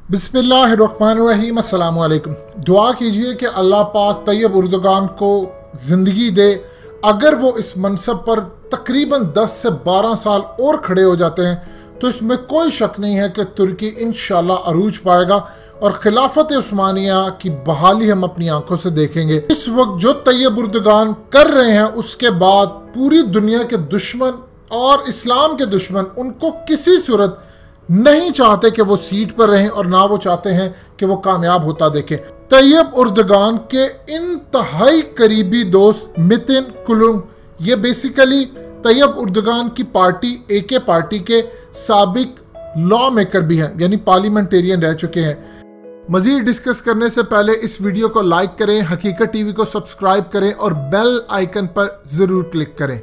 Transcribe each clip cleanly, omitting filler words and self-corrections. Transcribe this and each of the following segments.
बिस्मिल्लाहिर्रहमानिर्रहीम, अस्सलाम वालेकुम। दुआ कीजिए कि अल्लाह पाक तैयब उर्दगान को ज़िंदगी दे। अगर वो इस मनसब पर तकरीबन 10 से 12 साल और खड़े हो जाते हैं तो इसमें कोई शक नहीं है कि तुर्की इंशाल्लाह अरूज पाएगा और खिलाफत उस्मानिया की बहाली हम अपनी आंखों से देखेंगे। इस वक्त जो तैयब उर्दगान कर रहे हैं उसके बाद पूरी दुनिया के दुश्मन और इस्लाम के दुश्मन उनको किसी सूरत नहीं चाहते कि वो सीट पर रहें और ना वो चाहते हैं कि वो कामयाब होता देखें। तैयब उर्दगान के इंतहाई करीबी दोस्त मितिन कुलुंग, ये बेसिकली तैयब उर्दगान की पार्टी AK पार्टी के साबिक लॉ मेकर भी हैं, यानी पार्लियामेंटेरियन रह चुके हैं। मजीद डिस्कस करने से पहले इस वीडियो को लाइक करें, हकीकत टीवी को सब्सक्राइब करें और बेल आइकन पर जरूर क्लिक करें।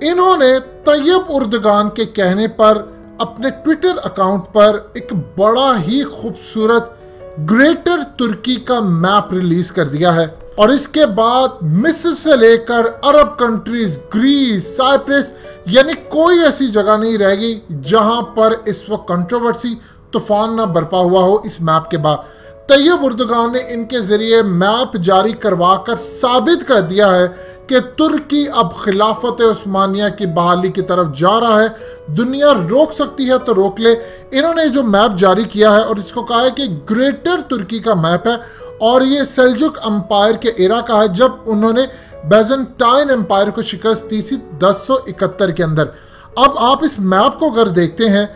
इन्होंने तैयब उर्दगान के कहने पर अपने ट्विटर अकाउंट पर एक बड़ा ही खूबसूरत ग्रेटर तुर्की का मैप रिलीज कर दिया है और इसके बाद मिस्र से लेकर अरब कंट्रीज, ग्रीस, साइप्रस, यानी कोई ऐसी जगह नहीं रहेगी जहां पर इस वक्त कंट्रोवर्सी, तूफान ना बरपा हुआ हो। इस मैप के बाद तैयब उर्दगान ने इनके जरिए मैप जारी करवा कर साबित कर दिया है कि तुर्की अब खिलाफत उस्मानिया की बहाली की तरफ जा रहा है। दुनिया रोक सकती है तो रोक ले। इन्होंने जो मैप जारी किया है और इसको कहा है कि ग्रेटर तुर्की का मैप है और ये सेल्जुक एम्पायर के एरा का है, जब उन्होंने बैजेंटाइन एम्पायर को शिकस्त दी थी 1071 के अंदर। अब आप इस मैप को अगर देखते हैं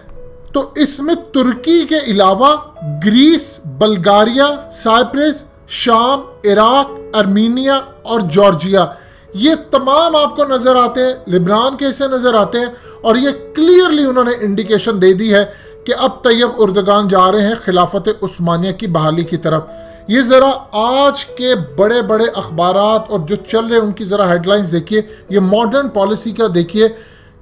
तो इसमें तुर्की के अलावा ग्रीस, बल्गारिया, साइप्रस, शाम, इराक, आर्मीनिया और जॉर्जिया, ये तमाम आपको नजर आते हैं। लिबनान के हिस्से नजर आते हैं और ये क्लियरली उन्होंने इंडिकेशन दे दी है कि अब तैयब उर्दगान जा रहे हैं खिलाफत उस्मानिया की बहाली की तरफ। ये जरा आज के बड़े बड़े अखबारात और जो चल रहे हैं उनकी जरा हेडलाइंस देखिए। ये मॉडर्न पॉलिसी का देखिए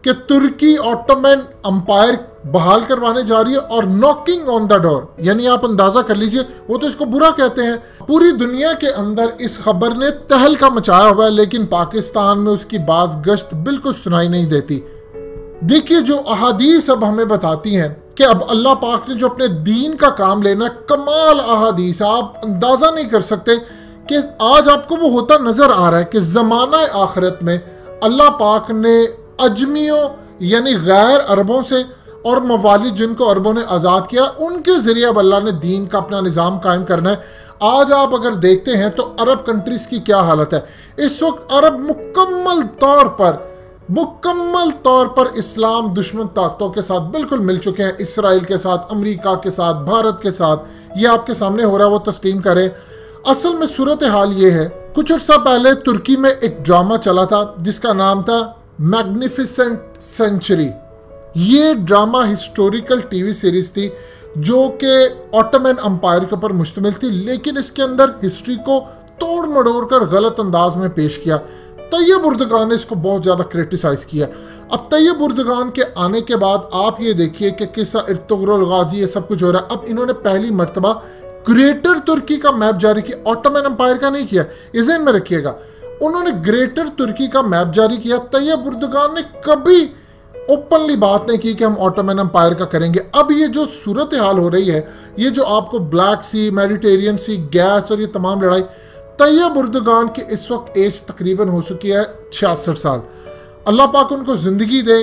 कि तुर्की ऑटोमन अंपायर बहाल करवाने जा रही है और नॉकिंग ऑन द डोर, यानी आप अंदाजा कर लीजिए, वो तो इसको बुरा कहते हैं। पूरी दुनिया के अंदर इस खबर ने तहलका मचाया हुआ है, लेकिन पाकिस्तान में उसकी बात गश्त बिल्कुल सुनाई नहीं देती। देखिए जो अहादीस अब हमें बताती हैं कि अब अल्लाह पाक ने जो अपने दीन का काम लेना, कमाल अहादीस, आप अंदाजा नहीं कर सकते कि आज आपको वो होता नजर आ रहा है कि जमाना आखिरत में अल्लाह पाक ने अजमियों यानी गैर अरबों से और मवालिद जिनको अरबों ने आज़ाद किया, उनके ज़रिए अब अल्लाह ने दीन का अपना निज़ाम कायम करना है। आज आप अगर देखते हैं तो अरब कंट्रीज़ की क्या हालत है इस वक्त। अरब मुकम्मल तौर पर इस्लाम दुश्मन ताकतों के साथ बिल्कुल मिल चुके हैं। इसराइल के साथ, अमेरिका के साथ, भारत के साथ, ये आपके सामने हो रहा है, वो तस्लीम करें। असल में सूरत हाल ये है, कुछ अर्सा पहले तुर्की में एक ड्रामा चला था जिसका नाम था मैग्निफिसेंट सेंचुरी। ये ड्रामा हिस्टोरिकल टीवी सीरीज थी जो कि ऑटोमन अंपायर के ऊपर मुश्तमिल थी, लेकिन इसके अंदर हिस्ट्री को तोड़ मड़ोड़ कर गलत अंदाज में पेश किया। तैयब उर्दगान ने इसको बहुत ज़्यादा क्रिटिसाइज किया। अब तैयब उर्दगान के आने के बाद आप ये देखिए कि किस्सा इर्तुगरुल गाजी, ये सब कुछ हो रहा है। अब इन्होंने पहली मरतबा ग्रेटर तुर्की का मैप जारी किया, ऑटोमन अंपायर का नहीं किया, इस ध्यान में रखिएगा। उन्होंने ग्रेटर तुर्की का मैप जारी किया। तैयब उर्दगान ने कभी ओपनली बात नहीं की कि हम ऑटोमन एम्पायर का करेंगे। अब ये जो सूरत हाल हो रही है, ये जो आपको ब्लैक सी, मेडिटेरियन सी, गैस और ये तमाम लड़ाई, तैयब उर्दगान की इस वक्त एज तकरीबन हो चुकी है 66 साल। अल्लाह पाक उनको ज़िंदगी दे,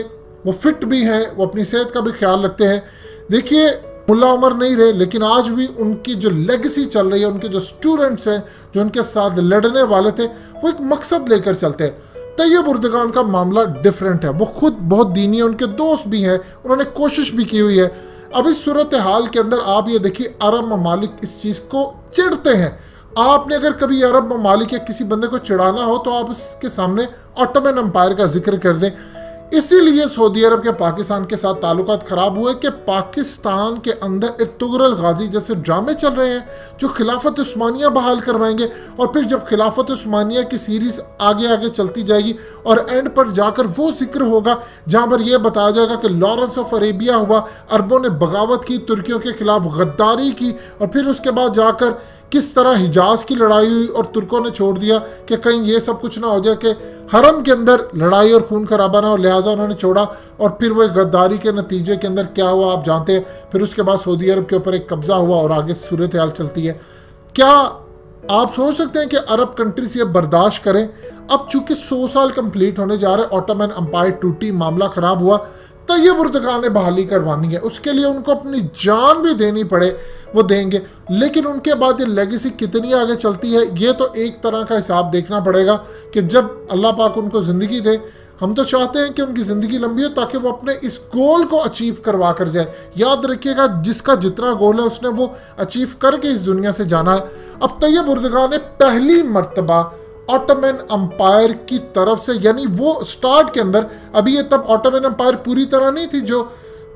वो फिट भी हैं, वो अपनी सेहत का भी ख्याल रखते हैं। देखिए मुल्ला उमर नहीं रहे, लेकिन आज भी उनकी जो लेगेसी चल रही है, उनके जो स्टूडेंट्स हैं जो उनके साथ लड़ने वाले थे, वो एक मकसद लेकर चलते हैं। तैयब उर्दगान का मामला डिफरेंट है, वो खुद बहुत दीनी है, उनके दोस्त भी हैं, उन्होंने कोशिश भी की हुई है। अब इस सूरत हाल के अंदर आप ये देखिए, अरब ममालिक इस चीज़ को चिढ़ते हैं। आपने अगर कभी अरब ममालिक या किसी बंदे को चिढ़ाना हो तो आप उसके सामने ऑटोमन एम्पायर का जिक्र कर दें। इसीलिए सऊदी अरब के पाकिस्तान के साथ ताल्लुकात ख़राब हुए कि पाकिस्तान के अंदर इर्तुगरुल गाजी जैसे ड्रामे चल रहे हैं जो खिलाफत उस्मानिया बहाल करवाएंगे। और फिर जब खिलाफत उस्मानिया की सीरीज़ आगे आगे चलती जाएगी और एंड पर जाकर वो जिक्र होगा जहाँ पर यह बताया जाएगा कि लॉरेंस ऑफ अरेबिया हुआ, अरबों ने बगावत की, तुर्कियों के खिलाफ गद्दारी की, और फिर उसके बाद जाकर किस तरह हिजाज की लड़ाई हुई और तुर्कों ने छोड़ दिया कि कहीं ये सब कुछ ना हो जाए कि हरम के अंदर लड़ाई और खून खराबा ना हो, लिहाजा उन्होंने छोड़ा। और फिर वो गद्दारी के नतीजे के अंदर क्या हुआ आप जानते हैं। फिर उसके बाद सऊदी अरब के ऊपर एक कब्जा हुआ और आगे सूरत हाल चलती है। क्या आप सोच सकते हैं कि अरब कंट्रीज ये बर्दाश्त करें? अब चूंकि 100 साल कंप्लीट होने जा रहे, ऑटोमन अंपायर टूटी, मामला खराब हुआ, तैयब उर्दगान ने बहाली करवानी है, उसके लिए उनको अपनी जान भी देनी पड़े वो देंगे। लेकिन उनके बाद ये लेगेसी कितनी आगे चलती है, ये तो एक तरह का हिसाब देखना पड़ेगा कि जब अल्लाह पाक उनको ज़िंदगी दे। हम तो चाहते हैं कि उनकी ज़िंदगी लंबी हो ताकि वो अपने इस गोल को अचीव करवा कर जाए। याद रखिएगा, जिसका जितना गोल है उसने वो अचीव करके इस दुनिया से जाना है। अब तैयब उर्दगान ने पहली मर्तबा ऑटोमन अंपायर की तरफ से, यानी वो स्टार्ट के अंदर, अभी ये तब ऑटोमन अंपायर पूरी तरह नहीं थी जो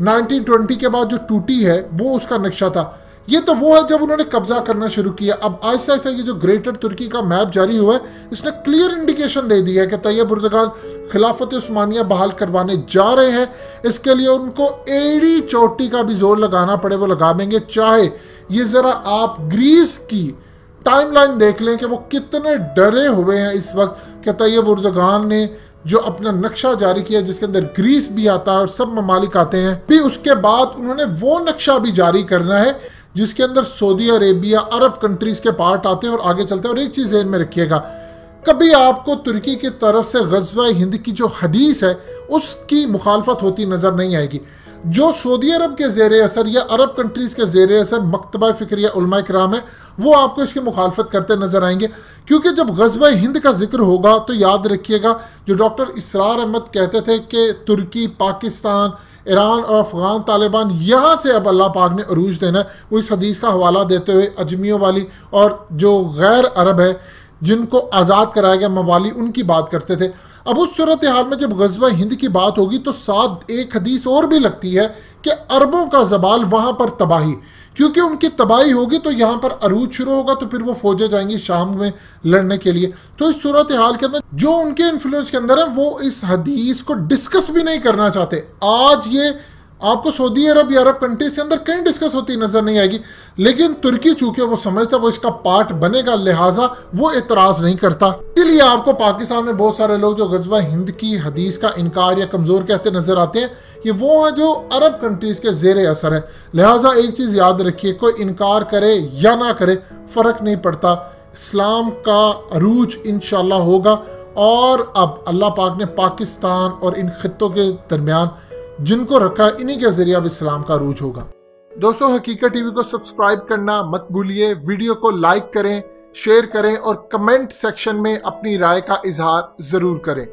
1920 के बाद जो टूटी है वो उसका नक्शा था। ये तो वो है जब उन्होंने कब्जा करना शुरू किया। अब आहिस्ता आहिस्ता ये जो ग्रेटर तुर्की का मैप जारी हुआ है, इसने क्लियर इंडिकेशन दे दी है कि तैयब उर्दगान खिलाफत उस्मानिया बहाल करवाने जा रहे हैं। इसके लिए उनको एड़ी चोटी का भी जोर लगाना पड़े वो लगा देंगे। चाहे ये ज़रा आप ग्रीस की टाइमलाइन देख लें कि वो कितने डरे हुए हैं इस वक्त कि तैयब उर्दगान ने जो अपना नक्शा जारी किया जिसके अंदर ग्रीस भी आता है और सब ममालिक आते हैं, फिर उसके बाद उन्होंने वो नक्शा भी जारी करना है जिसके अंदर सऊदी अरेबिया, अरब कंट्रीज के पार्ट आते हैं और आगे चलते हैं। और एक चीज़ ध्यान में रखिएगा, कभी आपको तुर्की की तरफ से गज़वा हिंद की जो हदीस है उसकी मुखालफत होती नज़र नहीं आएगी। जो सऊदी अरब के ज़ेर असर या अरब कंट्रीज के ज़ेर असर मकतबा फ़िक्रिया उलमा किराम है, वो आपको इसकी मुखालफत करते नजर आएंगे। क्योंकि जब गज़वा हिंद का जिक्र होगा तो याद रखिएगा, जो डॉक्टर इसरार अहमद कहते थे कि तुर्की, पाकिस्तान, ईरान और अफगान तालिबान यहाँ से अब अल्लाह पाक ने अरूज देना है, वो इस हदीस का हवाला देते हुए अजमियों वाली और जो गैर अरब है जिनको आज़ाद कराया गया मवाली, उनकी बात करते थे। अब उस सूरत हाल में जब गज़वा हिंद की बात होगी तो साथ एक हदीस और भी लगती है कि अरबों का ज़बाल वहाँ पर तबाही, क्योंकि उनकी तबाही होगी तो यहाँ पर अरूज शुरू होगा, तो फिर वो फौजें जाएंगी शाम में लड़ने के लिए। तो इस सूरत हाल के अंदर जो उनके इन्फ्लुएंस के अंदर है वो इस हदीस को डिस्कस भी नहीं करना चाहते। आज ये आपको सऊदी अरब या अरब कंट्रीज के अंदर कहीं डिस्कस होती नजर नहीं आएगी, लेकिन तुर्की चूंकि वो समझता वो इसका पार्ट बनेगा, लिहाजा वो एतराज नहीं करता। इसलिए आपको पाकिस्तान में बहुत सारे लोग जो गज़वा हिंद की हदीस का इनकार या कमज़ोर कहते नजर आते हैं, ये वो है जो अरब कंट्रीज के ज़ेर असर है। लिहाजा एक चीज़ याद रखिए, कोई इनकार करे या ना करे फ़र्क नहीं पड़ता, इस्लाम का अरूज इंशाअल्लाह होगा। और अब अल्लाह पाक ने पाकिस्तान और इन खित्तों के दरमियान जिनको रखा है, इन्हीं के जरिए अब इस्लाम का अरूज होगा। दोस्तों, हकीकत टीवी को सब्सक्राइब करना मत भूलिए, वीडियो को लाइक करें, शेयर करें और कमेंट सेक्शन में अपनी राय का इजहार जरूर करें।